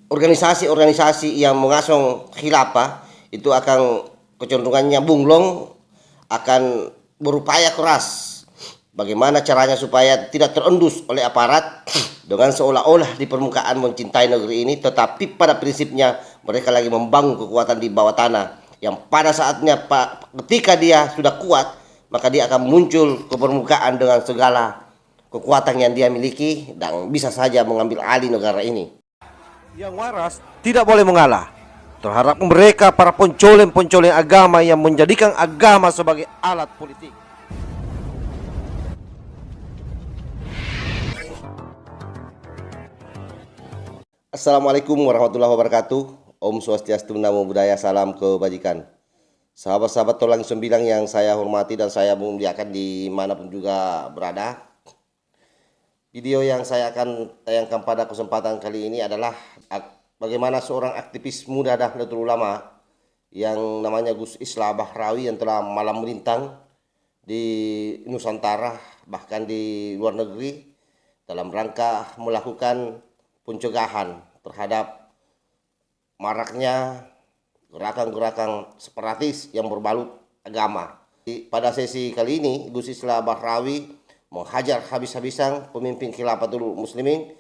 organisasi-organisasi yang mengasong khilafah itu akan kecenderungannya bunglong, akan berupaya keras bagaimana caranya supaya tidak terendus oleh aparat dengan seolah-olah di permukaan mencintai negeri ini, tetapi pada prinsipnya mereka lagi membangun kekuatan di bawah tanah yang pada saatnya ketika dia sudah kuat maka dia akan muncul ke permukaan dengan segala kekuatan yang dia miliki dan bisa saja mengambil alih negara ini. Yang waras tidak boleh mengalah terhadap mereka para pencoleng-pencoleng agama yang menjadikan agama sebagai alat politik. Assalamualaikum warahmatullahi wabarakatuh. Om Swastiastu, Namo Buddhaya, salam kebajikan. Sahabat-sahabat Tolang Sembilang yang saya hormati dan saya muliakan dimanapun juga berada. Video yang saya akan tayangkan pada kesempatan kali ini adalah bagaimana seorang aktivis muda Nahdlatul Ulama yang namanya Gus Islah Bahrawi yang telah malam melintang di Nusantara bahkan di luar negeri dalam rangka melakukan pencegahan terhadap maraknya gerakan-gerakan separatis yang berbalut agama. Pada sesi kali ini Gus Islah Bahrawi menghajar habis-habisan pemimpin Khilafatul Muslimin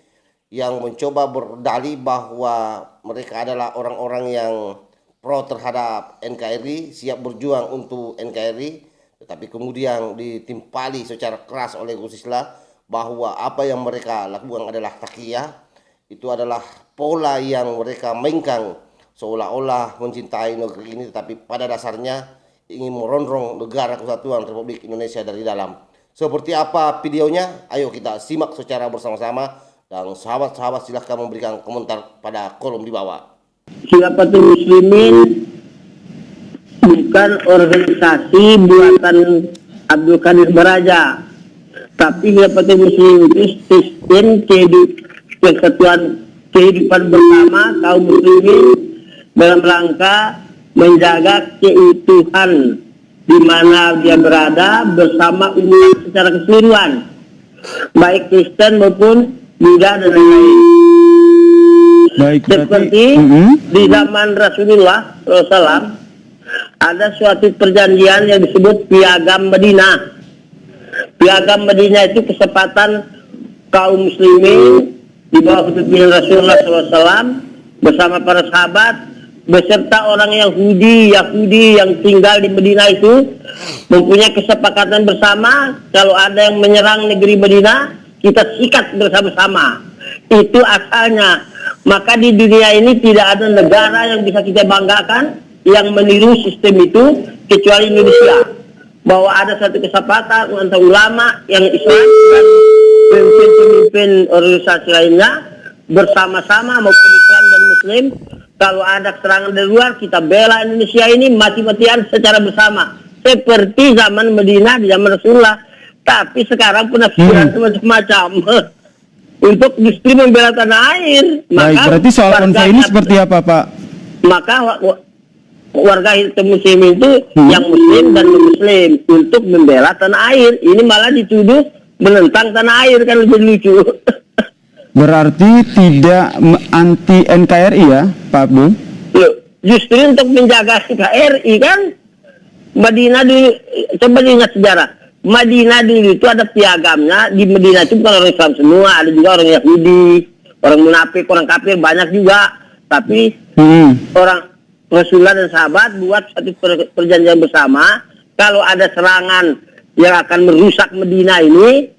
yang mencoba berdalih bahwa mereka adalah orang-orang yang pro terhadap NKRI, siap berjuang untuk NKRI, tetapi kemudian ditimpali secara keras oleh Gus Islah bahwa apa yang mereka lakukan adalah takiyah. Itu adalah pola yang mereka mainkan seolah-olah mencintai negeri ini, tetapi pada dasarnya ingin merongrong negara kesatuan Republik Indonesia dari dalam. Seperti apa videonya? Ayo kita simak secara bersama-sama dan sahabat-sahabat silahkan memberikan komentar pada kolom di bawah. Khilafatul Muslimin bukan organisasi buatan Abdul Qadir Baraja, tapi Khilafatul Muslimin itu sistem kesatuan kehidupan bersama kaum muslimin dalam rangka menjaga keutuhan di mana dia berada bersama umat secara keseluruhan, baik Kristen maupun Buddha dan lain-lain. Baik, seperti di zaman Rasulullah SAW ada suatu perjanjian yang disebut Piagam Madinah. Piagam Madinah itu kesepakatan kaum muslimin di bawah kepemimpinan Rasulullah SAW bersama para sahabat beserta orang Yahudi yang tinggal di Madinah itu mempunyai kesepakatan bersama kalau ada yang menyerang negeri Madinah kita sikat bersama-sama. Itu asalnya. Maka di dunia ini tidak ada negara yang bisa kita banggakan yang meniru sistem itu kecuali Indonesia, bahwa ada satu kesepakatan antara ulama yang Islam dan pemimpin organisasi lainnya bersama-sama maupun Islam dan Muslim, kalau ada serangan dari luar kita bela Indonesia ini mati-matian secara bersama seperti zaman Madinah di zaman Rasulullah. Tapi sekarang penafsiran macam-macam untuk justru membela tanah air. Baik, berarti soal konvoy ini seperti apa, Pak? Maka warga muslim itu yang muslim dan non-muslim untuk membela tanah air. Ini malah dituduh menentang tanah air, kan lebih lucu. Berarti tidak anti NKRI ya, Pak Abdul? Justru untuk menjaga NKRI kan. Madinah dulu, coba ingat sejarah. Madinah dulu itu ada piagamnya. Di Madinah itu bukan orang Islam semua, ada juga orang Yahudi, orang munafik, orang kafir, banyak juga. Tapi orang Rasulullah dan sahabat buat satu perjanjian bersama, kalau ada serangan yang akan merusak Madinah ini,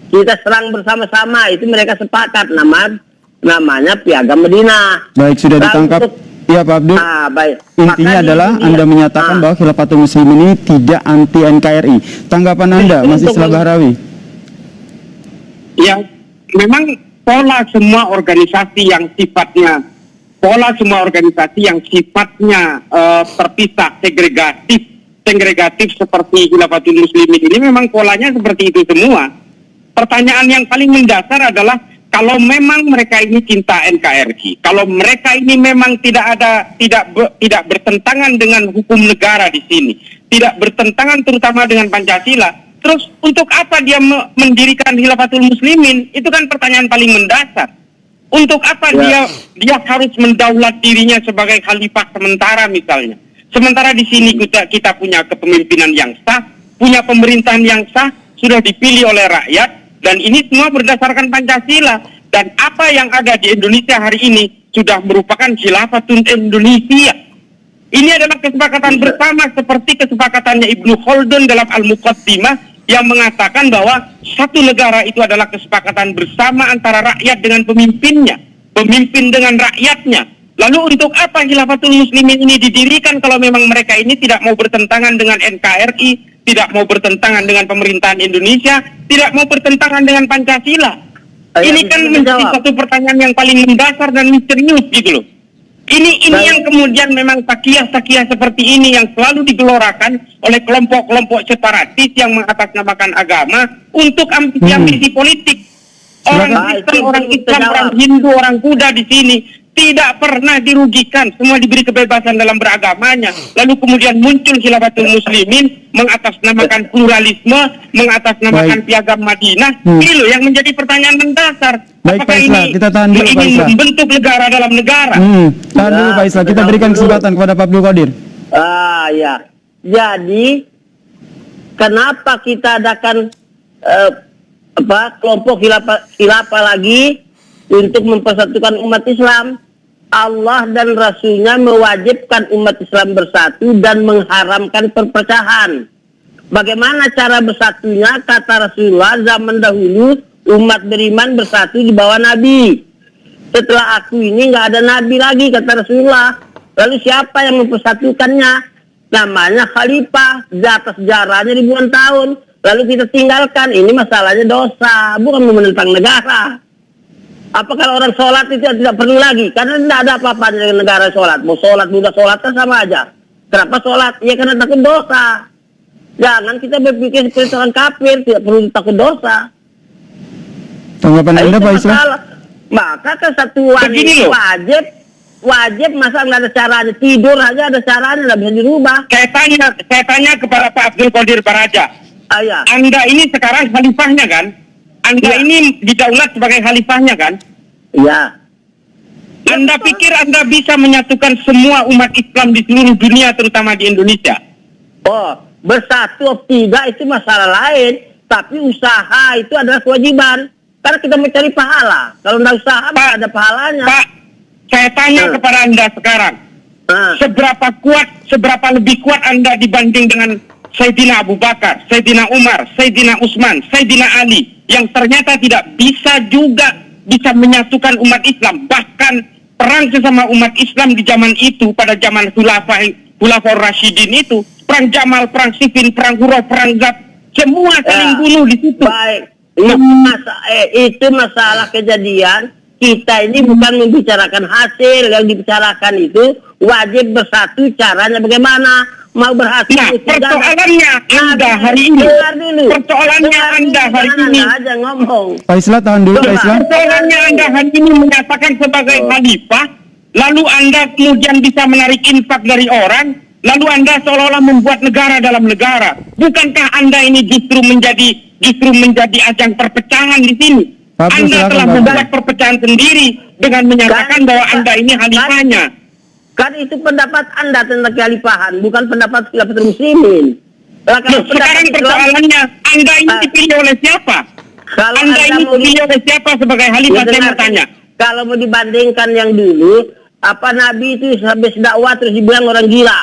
kita serang bersama-sama. Itu mereka sepakat, namanya Piagam Madinah. Baik, sudah ditangkap. Ya, Pak Abdul. Baik. Intinya adalah Anda menyatakan bahwa Khilafatul Muslim ini tidak anti NKRI. Tanggapan Anda, Mas Islah Bahrawi? Ya, memang pola semua organisasi yang sifatnya terpisah, segregatif seperti Khilafatul Muslimin ini memang polanya seperti itu semua. Pertanyaan yang paling mendasar adalah kalau memang mereka ini cinta NKRI, kalau mereka ini memang tidak bertentangan dengan hukum negara di sini, tidak bertentangan terutama dengan Pancasila, terus untuk apa dia mendirikan Khilafatul Muslimin? Itu kan pertanyaan paling mendasar. Untuk apa dia harus mendaulat dirinya sebagai khalifah sementara misalnya. Sementara di sini kita punya kepemimpinan yang sah, punya pemerintahan yang sah, sudah dipilih oleh rakyat, dan ini semua berdasarkan Pancasila. Dan apa yang ada di Indonesia hari ini sudah merupakan khilafatun Indonesia. Ini adalah kesepakatan bersama seperti kesepakatannya Ibnu Khaldun dalam Al-Muqaddimah yang mengatakan bahwa satu negara itu adalah kesepakatan bersama antara rakyat dengan pemimpinnya, pemimpin dengan rakyatnya. Lalu untuk apa Khilafatul Muslimin ini didirikan kalau memang mereka ini tidak mau bertentangan dengan NKRI, tidak mau bertentangan dengan pemerintahan Indonesia, tidak mau bertentangan dengan Pancasila? Ini kan menjadi satu pertanyaan yang paling mendasar dan misterius gitu loh. Ini yang kemudian memang takiyah-takiyah seperti ini yang selalu digelorakan oleh kelompok-kelompok separatis yang mengatasnamakan agama untuk ambisi politik. Orang Islam, orang Hindu, orang Buddha di sini tidak pernah dirugikan, semua diberi kebebasan dalam beragamanya. Lalu kemudian muncul Khilafatul Muslimin mengatasnamakan pluralisme, mengatasnamakan Piagam Madinah. Ini loh yang menjadi pertanyaan mendasar. Baik Apakah Pak Islah, ini kita tahan dulu Pak ingin Islah. membentuk negara dalam negara? Tahan dulu Pak Islah, kita berikan kesempatan kepada Pak Abdul Qadir. Ya. Jadi kenapa kita adakan kelompok khilafah lagi untuk mempersatukan umat Islam? Allah dan Rasulnya mewajibkan umat Islam bersatu dan mengharamkan perpecahan. Bagaimana cara bersatunya? Kata Rasulullah, zaman dahulu umat beriman bersatu di bawah Nabi. Setelah aku ini nggak ada Nabi lagi, kata Rasulullah. Lalu siapa yang mempersatukannya? Namanya khalifah, di atas sejarahnya ribuan tahun. Lalu kita tinggalkan, ini masalahnya dosa, bukan menentang negara. Apa kalau orang sholat itu tidak perlu lagi? Karena tidak ada apa-apa dengan negara sholat. Mau sholat, mudah sholat kan sama aja. Kenapa sholat? Ya karena takut dosa. Jangan kita berpikir seperti orang kafir, tidak perlu takut dosa. Tanggapan Anda Pak Islah? Maka kesatuan itu wajib, masa nggak ada caranya? Tidur aja ada caranya, nggak bisa dirubah. Saya tanya kepada Pak Abdul Qadir Baraja. Ya. Anda ini sekarang khalifahnya kan? Anda ini didaulat sebagai khalifahnya kan? Ya. Anda pikir Anda bisa menyatukan semua umat Islam di seluruh dunia, terutama di Indonesia? Oh, bersatu atau tidak itu masalah lain. Tapi usaha itu adalah kewajiban. Karena kita mencari pahala. Kalau tidak usaha, tidak ada pahalanya. Pak, saya tanya kepada Anda sekarang. Seberapa lebih kuat Anda dibanding dengan Sayyidina Abu Bakar, Sayyidina Umar, Sayyidina Utsman, Sayyidina Ali, yang ternyata tidak bisa menyatukan umat Islam. Bahkan perang sesama umat Islam di zaman itu, pada zaman Khulafaur Rasyidin itu, perang Jamal, perang Siffin, perang Huruf, perang Zat, semua saling bunuh di situ. Baik, itu masalah kejadian. Kita ini bukan membicarakan hasil, yang dibicarakan itu wajib bersatu, caranya bagaimana. Mau berhasil. Nah, persoalannya Anda hari ini. Persoalannya Anda hari ini. Aja ngomong. Pak Islah tahan dulu Pak Islah. Persoalannya Anda hari ini menyatakan sebagai khalifah, lalu Anda kemudian bisa menarik infak dari orang, lalu Anda seolah-olah membuat negara dalam negara. Bukankah Anda ini justru menjadi ajang perpecahan di sini? Anda telah membuat perpecahan sendiri dengan menyatakan bahwa Anda ini khalifahnya. Kan itu pendapat Anda tentang kekhalifahan, bukan pendapat Khilafatul Muslimin. Sekarang persoalannya, Anda ini dipilih oleh siapa? Anda ini dipilih oleh siapa sebagai khalifah, saya mau tanya. Kalau mau dibandingkan yang dulu, apa Nabi itu habis dakwah terus dibilang orang gila.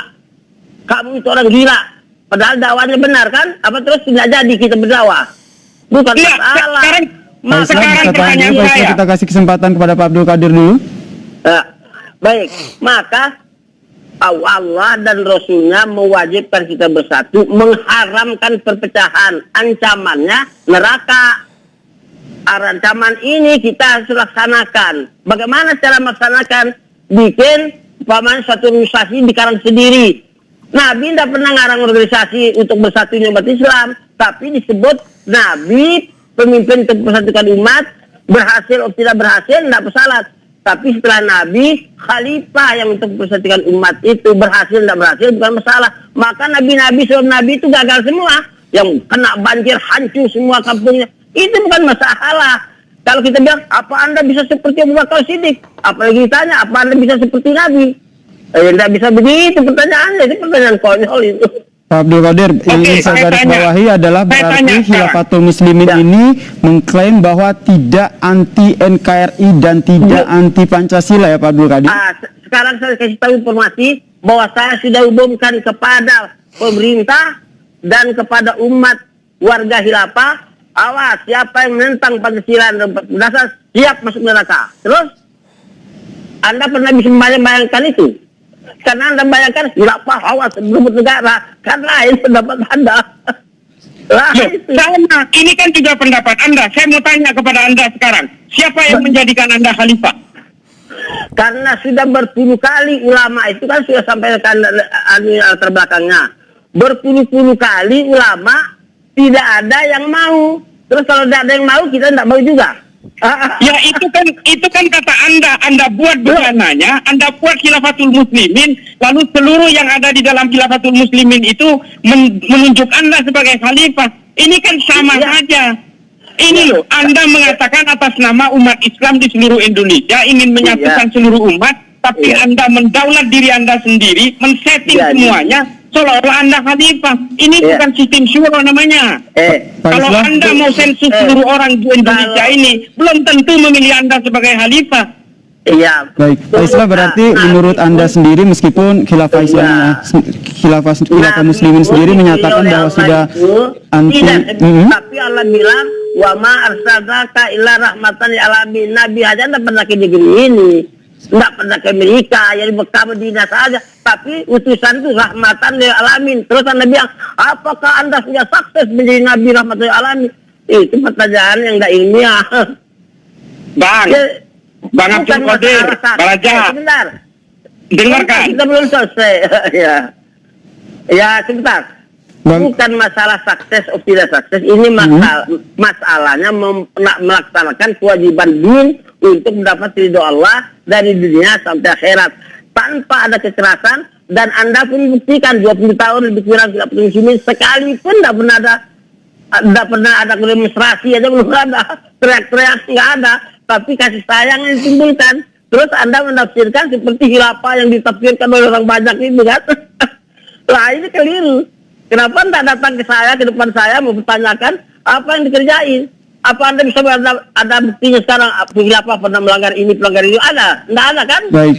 Kamu itu orang gila. Padahal dakwahnya benar kan? Apa terus tidak jadi kita berdakwah? Bukan masalah. Sekarang pertanyaan saya. Kita kasih kesempatan kepada Pak Abdul Qadir dulu. Baik, maka Allah dan Rasulnya mewajibkan kita bersatu, mengharamkan perpecahan, ancamannya neraka. Ancaman ini kita harus laksanakan. Bagaimana cara melaksanakan? Bikin suatu organisasi dikarang sendiri. Nabi tidak pernah ngarang organisasi untuk bersatunya umat Islam, tapi disebut Nabi pemimpin untuk persatukan umat, berhasil atau tidak berhasil tidak bersalah. Tapi setelah Nabi, khalifah yang untuk persatukan umat itu berhasil tidak berhasil bukan masalah. Maka nabi-nabi sebelum Nabi itu gagal semua, yang kena banjir hancur semua kampungnya. Itu bukan masalah. Kalau kita bilang, apa Anda bisa seperti Abu Bakar Siddiq? Apalagi ditanya, apa Anda bisa seperti Nabi? Tidak bisa begitu pertanyaannya, itu pertanyaan konyol itu. Pak Abdul Qadir, yang ingin saya garis bawahi adalah berarti Khilafatul Muslimin ini mengklaim bahwa tidak anti NKRI dan tidak anti Pancasila ya Pak Abdul Qadir? Sekarang saya kasih tahu informasi bahwa saya sudah umumkan kepada pemerintah dan kepada umat warga khilafah, awas siapa yang menentang Pancasila dan dasar siap masuk neraka. Terus Anda pernah bisa membayangkan itu? Karena Anda bayangkan khilafah awas berebut negara, kan lain pendapat Anda. Sama, ini kan juga pendapat Anda. Saya mau tanya kepada Anda sekarang, siapa yang menjadikan Anda khalifah? Karena sudah berpuluh kali ulama itu kan sudah sampai ke latar belakangnya. Berpuluh-puluh kali ulama tidak ada yang mau. Terus kalau tidak ada yang mau, kita tidak mau juga. Ya itu kan kata Anda buat bejananya, Anda buat Khilafatul Muslimin, lalu seluruh yang ada di dalam Khilafatul Muslimin itu menunjuk Anda sebagai khalifah. Ini kan sama saja. Ini loh, Anda mengatakan atas nama umat Islam di seluruh Indonesia ingin menyatukan seluruh umat, tapi Anda mendaulat diri Anda sendiri, men-setting semuanya seolah-olah Anda khalifah. Ini bukan sistem syuro namanya. Kalau Anda mau sensus seluruh orang di Indonesia ini, belum tentu memilih Anda sebagai khalifah. Iya. Baik, Pak Islah berarti menurut Anda sendiri meskipun khilafah Islamnya, khilafah Muslimin sendiri menyatakan bahwa sudah anti, tapi Allah bilang wa ma arsalnaka illa rahmatan lil alamin. Nabi aja tidak pernah ke negeri ini, tidak pernah ke Amerika, jadi Mekah Madinah saja, tapi utusan itu rahmatan lil alamin. Terus Anda bilang, apakah Anda sudah sukses menjadi Nabi rahmatan lil alamin? Itu pertanyaan yang tidak ilmiah. Bang Abdul Qadir Baraja, sebentar. Dengarkan. Kita belum selesai. Ya, sebentar. Bukan masalah sukses atau tidak sukses. Ini masalahnya melaksanakan kewajiban din untuk mendapat ridho Allah dari dunia sampai akhirat tanpa ada kekerasan. Dan Anda pun buktikan 20 tahun lebih kurang tidak pernah muslimin sekalipun tidak pernah ada demonstrasi aja, belum ada teriak-teriak, nggak ada. Tapi kasih sayang yang ditimbulkan. Terus Anda menafsirkan seperti khilafah yang ditafsirkan oleh orang banyak itu kan. Lah ini keliru. Kenapa Anda datang ke saya, ke depan saya mau bertanyakan apa yang dikerjain? Apa Anda bisa ada buktinya sekarang khilafah pernah melanggar ini, pelanggar itu? Ada? Tidak ada kan? Baik.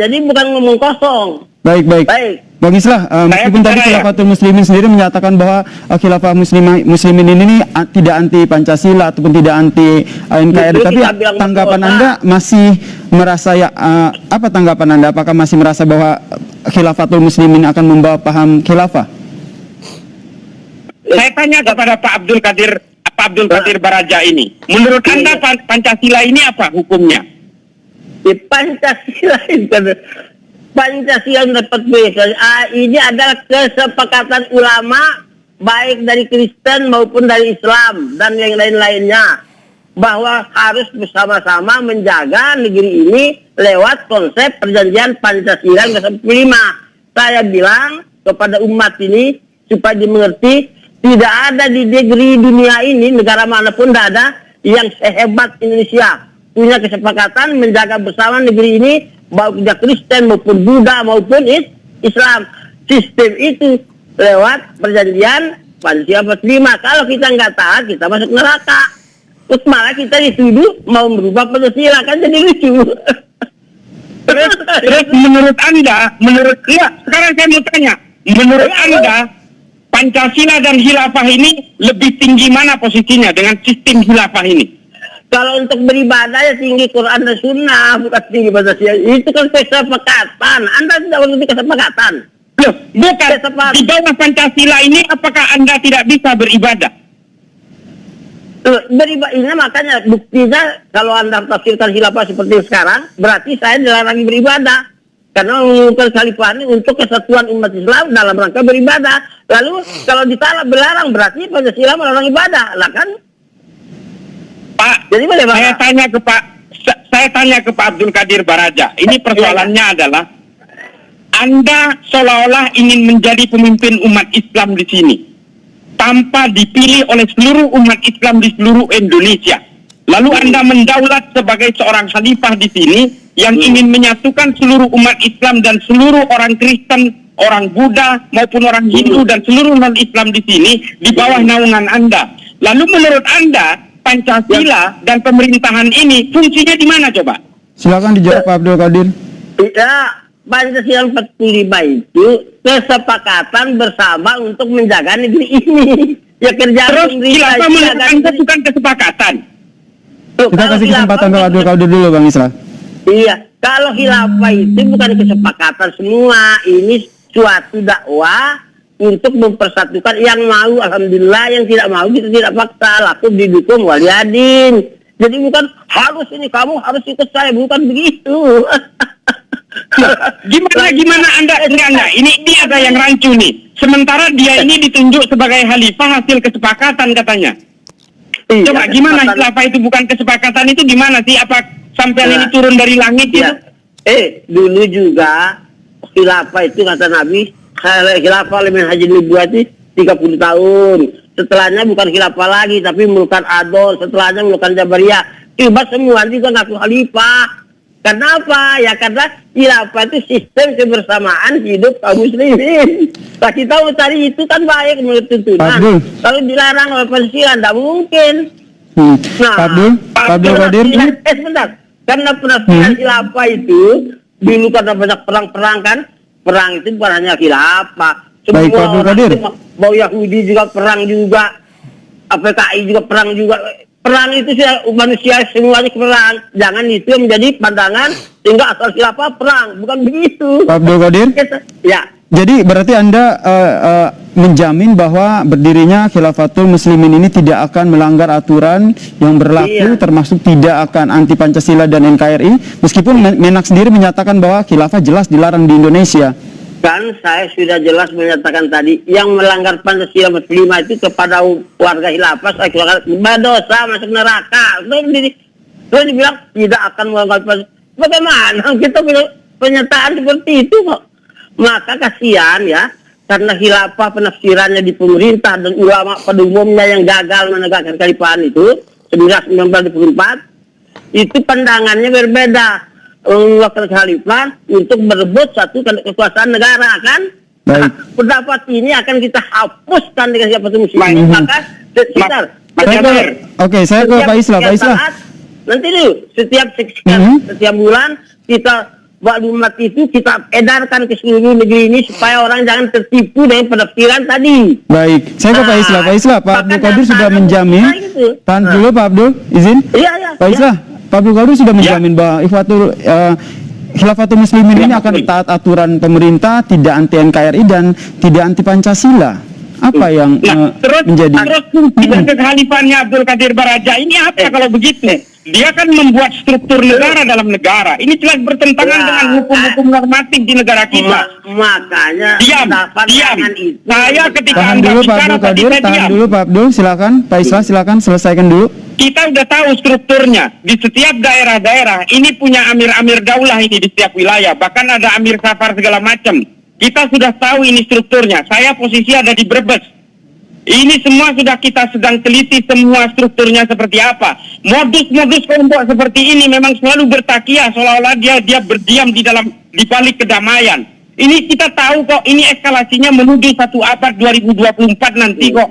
Jadi bukan ngomong kosong. Baik. Bang Islah, meskipun tadi Khilafatul Muslimin sendiri menyatakan bahwa Khilafah Muslimin ini tidak anti Pancasila ataupun tidak anti NKRI, tapi tanggapan Anda masih merasa apa tanggapan Anda? Apakah masih merasa bahwa Khilafatul Muslimin akan membawa paham khilafah? Saya tanya kepada Pak Abdul Qadir Baraja ini, menurut Anda Pancasila ini apa hukumnya? Pancasila dapat ini adalah kesepakatan ulama baik dari Kristen maupun dari Islam dan yang lain-lainnya bahwa harus bersama-sama menjaga negeri ini lewat konsep perjanjian Pancasila yang ke-45. Saya bilang kepada umat ini supaya dimengerti, tidak ada di negeri dunia ini, negara manapun tidak ada yang sehebat Indonesia punya kesepakatan menjaga bersama negeri ini, baik Kristen maupun Buddha maupun Islam. Sistem itu lewat perjanjian Pancasila 45. Kalau kita nggak taat, kita masuk neraka. Terus malah kita dituduh mau merubah Pancasila, kan jadi lucu. Terus menurut Anda, sekarang saya mau tanya, menurut Anda Pancasila dan khilafah ini lebih tinggi mana posisinya dengan sistem khilafah ini? Kalau untuk beribadah ya tinggi Quran dan Sunnah, bukan tinggi Pancasila. Itu kan kesepakatan. Anda tidak mengerti kesepakatan. Loh, bukan. Di bawah Pancasila ini apakah Anda tidak bisa beribadah? Ini makanya buktinya kalau Anda tafsirkan khilafah seperti sekarang, berarti saya dilarang beribadah. Karena mengumumkan khalifah ini untuk kesatuan umat Islam dalam rangka beribadah. Lalu kalau dilarang berarti Pancasila melarang ibadah. Lah kan? Pak, jadi saya tanya ke Pak Abdul Qadir Baraja. Ini persoalannya adalah Anda seolah-olah ingin menjadi pemimpin umat Islam di sini tanpa dipilih oleh seluruh umat Islam di seluruh Indonesia. Lalu Anda mendaulat sebagai seorang khalifah di sini yang ingin menyatukan seluruh umat Islam dan seluruh orang Kristen, orang Buddha maupun orang Hindu dan seluruh non-Islam di sini di bawah naungan Anda. Lalu menurut Anda Pancasila dan pemerintahan ini fungsinya di mana coba? Silakan dijawab Pak Abdul Qadir. Ya, Pancasila 45 itu kesepakatan bersama untuk menjaga negeri ini. Ya kerja Terus khilafah menurut Anda bukan kesepakatan? Kita kasih kesempatan Pak Abdul Qadir dulu Bang Islah. Iya, kalau khilafah itu bukan kesepakatan semua, ini suatu dakwah untuk mempersatukan yang mau, alhamdulillah, yang tidak mau kita tidak paksa, laku didukung waliyadin. Jadi bukan harus ini kamu harus ikut saya, bukan begitu. Gimana Anda enggak ini ada yang rancu nih. Sementara dia ini ditunjuk sebagai khalifah hasil kesepakatan katanya. Iya, Coba gimana khilafah itu bukan kesepakatan itu gimana sih? Apa sampean ini turun dari langit gitu? Dulu juga khilafah itu kata Nabi, khilafah liman haji nubuwati 30 tahun. Setelahnya bukan khilafah lagi tapi mulukan adol, setelahnya mulukan jabariyah. Coba semua juga ngaku khalifah. Kenapa? Ya karena khilafah itu sistem kebersamaan hidup kaum muslimin. Nah, kita mencari itu kan baik menurut tuntunan. Kalau dilarang oleh Pancasila tidak mungkin. Nah, Pak Abdul Qadir. Sebentar. Karena penafsiran khilafah itu dulu karena banyak perang-perang kan. Perang itu bukan hanya khilafah. Baik, Pak Abdul Qadir. Mau Yahudi juga perang juga. PKI juga perang juga. Perang itu manusia semuanya perang. Jangan itu yang menjadi pandangan sehingga asal khilafah perang. Bukan begitu. Pak Abdul Qadir. Ya. Jadi berarti Anda menjamin bahwa berdirinya Khilafatul Muslimin ini tidak akan melanggar aturan yang berlaku, termasuk tidak akan anti Pancasila dan NKRI, meskipun Menak sendiri menyatakan bahwa khilafah jelas dilarang di Indonesia. Kan saya sudah jelas menyatakan tadi, yang melanggar Pancasila 45 itu kepada warga khilafah, saya kira berdosa, masuk neraka. Terus dibilang tidak akan melanggar Pancasila. Bagaimana kita punya pernyataan seperti itu kok? Maka kasihan ya, karena khilafah penafsirannya di pemerintah dan ulama pada umumnya yang gagal menegakkan kekhalifahan itu 1924, itu pandangannya berbeda. Mengeluarkan kekhalifan untuk berebut satu kekuasaan negara kan. Nah, pendapat ini akan kita hapuskan dengan siapa muslim. Maka sekitar saya ke Pak Islah. Nanti dulu setiap bulan kita maklumat itu kita edarkan ke seluruh negeri ini supaya orang jangan tertipu dengan penafsiran tadi. Baik, saya ke Pak Islah. Pak Islah, Pak Abdul Qadir sudah menjamin. Tahan dulu Pak Abdul, izin. Iya. Pak Islah, Pak Abdul Qadir sudah menjamin bahwa Khilafatul Muslimin ini akan taat aturan pemerintah, tidak anti NKRI dan tidak anti Pancasila. Apa yang menjadi kekhalifannya Abdul Qadir Baraja ini apa kalau begitu? Dia kan membuat struktur negara dalam negara. Ini jelas bertentangan dengan hukum-hukum normatif di negara kita. Makanya diam. Saya ketika tahan dulu Pak Abdul Qadir, tahan dulu Pak Abdul, silakan. Pak Islah silakan selesaikan dulu. Kita udah tahu strukturnya di setiap daerah-daerah. Ini punya amir-amir daulah ini di setiap wilayah. Bahkan ada amir safar segala macam. Kita sudah tahu ini strukturnya. Saya posisi ada di Brebes. Ini semua sudah kita sedang teliti semua strukturnya seperti apa. Modus-modus kelompok seperti ini memang selalu bertakiah seolah-olah dia berdiam di balik kedamaian. Ini kita tahu kok, ini eskalasinya menuju satu abad 2024 nanti kok.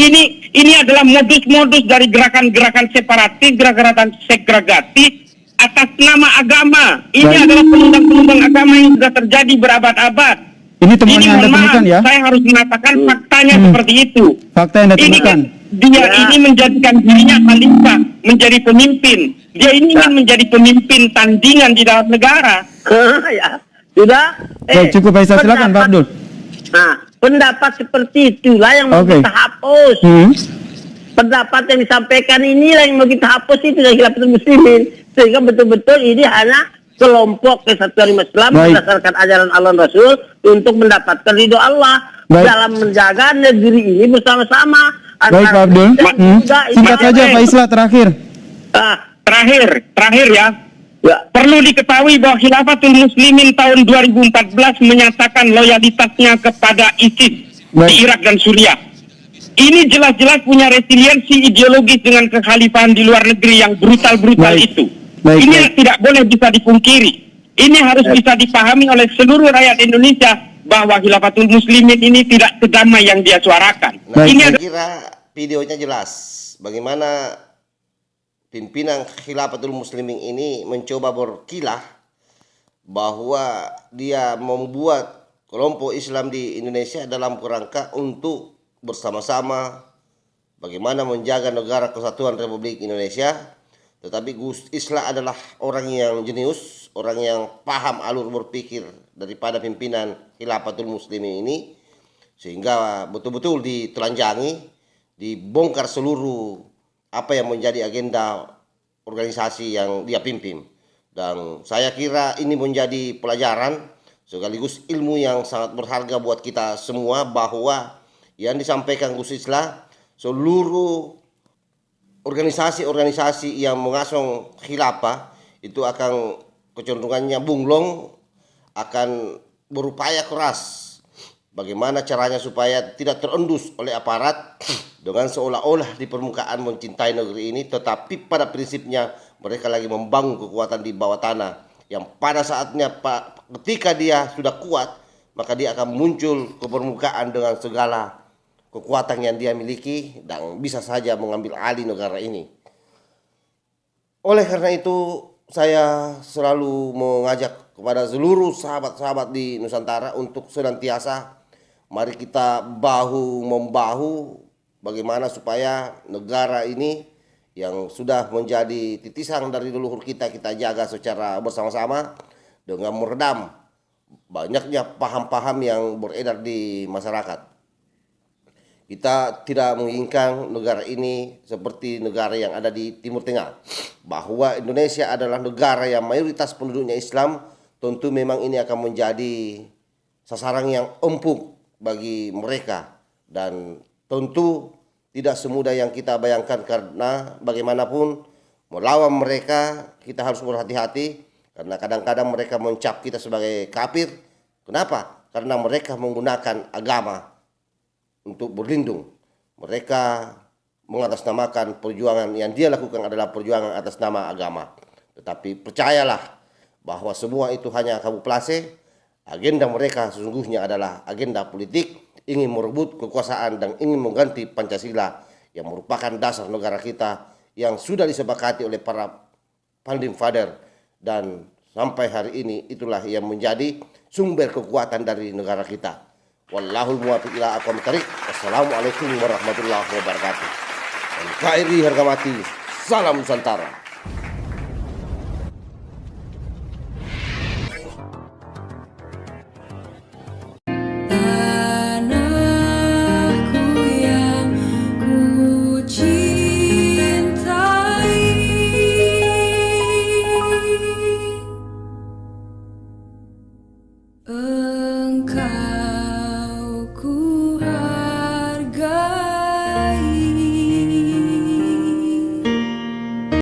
Ini adalah modus-modus dari gerakan-gerakan separatis, gerakan segregatif atas nama agama. Ini adalah penundang-penundang agama yang sudah terjadi berabad-abad. Ini temuan yang Anda temukan ya? Saya harus mengatakan faktanya seperti itu. Fakta yang Anda temukan. Dia ini menjadikan dirinya khalifah, menjadi pemimpin. Dia ini ingin menjadi pemimpin tandingan di dalam negara. Ya, sudah. Baik, cukup Pak Islah, silakan Pak Abdul. Nah, pendapat seperti itulah yang mau kita hapus. Pendapat yang disampaikan inilah yang mau kita hapus itu dari Khilafatul Muslimin. Sehingga betul-betul ini hanya kelompok kesatuan Islam berdasarkan ajaran Allah Rasul untuk mendapatkan ridho Allah dalam menjaga negeri ini bersama-sama. Baik Pak Abdul, singkat saja Pak Islah terakhir. Terakhir ya. Perlu diketahui bahwa Khilafatul Muslimin tahun 2014 menyatakan loyalitasnya kepada ISIS di Irak dan Suriah. ini jelas-jelas punya resiliensi ideologis dengan kekhalifahan di luar negeri yang brutal-brutal Baik. itu. Baik, Ini baik. tidak boleh bisa dipungkiri. Ini harus bisa dipahami oleh seluruh rakyat Indonesia bahwa Khilafatul Muslimin ini tidak sedamai yang dia suarakan. Nah, Baik. Ini saya ada kira videonya jelas bagaimana pimpinan Khilafatul Muslimin ini mencoba berkilah bahwa dia membuat kelompok Islam di Indonesia dalam kerangka untuk bersama-sama bagaimana menjaga negara kesatuan Republik Indonesia. Tetapi Gus Islah adalah orang yang jenius, orang yang paham alur berpikir daripada pimpinan Khilafatul Muslimin ini, sehingga betul-betul ditelanjangi, dibongkar seluruh apa yang menjadi agenda organisasi yang dia pimpin. Dan saya kira ini menjadi pelajaran sekaligus ilmu yang sangat berharga buat kita semua, bahwa yang disampaikan Gus Islah, seluruh organisasi-organisasi yang mengasong khilafah itu akan kecenderungannya bunglong, akan berupaya keras bagaimana caranya supaya tidak terendus oleh aparat dengan seolah-olah di permukaan mencintai negeri ini, tetapi pada prinsipnya mereka lagi membangun kekuatan di bawah tanah yang pada saatnya ketika dia sudah kuat, maka dia akan muncul ke permukaan dengan segala kekuatan yang dia miliki dan bisa saja mengambil alih negara ini. Oleh karena itu, saya selalu mengajak kepada seluruh sahabat-sahabat di Nusantara untuk senantiasa mari kita bahu-membahu bagaimana supaya negara ini yang sudah menjadi titisan dari leluhur kita jaga secara bersama-sama dengan meredam banyaknya paham-paham yang beredar di masyarakat. Kita tidak menginginkan negara ini seperti negara yang ada di Timur Tengah, bahwa Indonesia adalah negara yang mayoritas penduduknya Islam. Tentu memang ini akan menjadi sasaran yang empuk bagi mereka, dan tentu tidak semudah yang kita bayangkan, karena bagaimanapun melawan mereka kita harus berhati-hati, karena kadang-kadang mereka mencap kita sebagai kafir. Kenapa? Karena mereka menggunakan agama untuk berlindung. Mereka mengatasnamakan perjuangan yang dia lakukan adalah perjuangan atas nama agama. Tetapi percayalah bahwa semua itu hanya kamuflase. Agenda mereka sesungguhnya adalah agenda politik, ingin merebut kekuasaan dan ingin mengganti Pancasila yang merupakan dasar negara kita yang sudah disepakati oleh para founding father, dan sampai hari ini itulah yang menjadi sumber kekuatan dari negara kita. Wallahul muwaffiq ila aqwamit thariq. Wassalamualaikum warahmatullahi wabarakatuh. NKRI harga mati. Salam Nusantara.